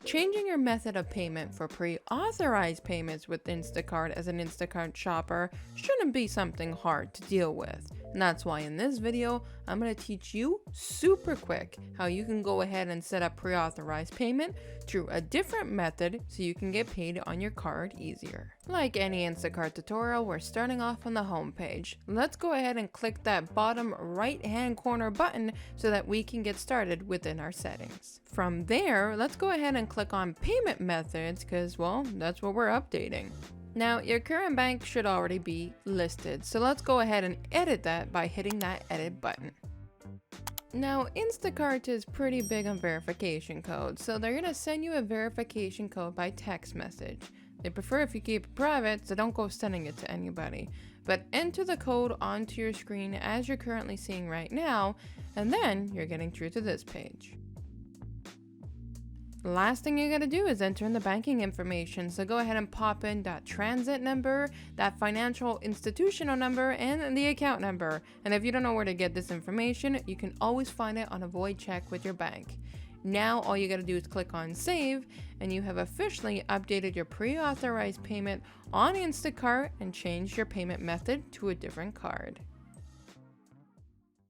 Changing your method of payment for pre-authorized payments with Instacart as an Instacart shopper shouldn't be something hard to deal with. And that's why in this video, I'm going to teach you super quick how you can go ahead and set up pre-authorized payment through a different method so you can get paid on your card easier. Like any Instacart tutorial, we're starting off on the home page. Let's go ahead and click that bottom right hand corner button so that we can get started within our settings. From there, let's go ahead and click on payment methods because, well, that's what we're updating. Now, your current bank should already be listed, so let's go ahead and edit that by hitting that edit button. Now, Instacart is pretty big on verification codes, so they're going to send you a verification code by text message. They prefer if you keep it private, so don't go sending it to anybody. But enter the code onto your screen as you're currently seeing right now, and then you're getting through to this page. The last thing you gotta do is enter in the banking information, so go ahead and pop in that transit number, that financial institutional number, and the account number. And if you don't know where to get this information, you can always find it on a void check with your bank. Now all you gotta do is click on save, and you have officially updated your pre-authorized payment on Instacart and changed your payment method to a different card.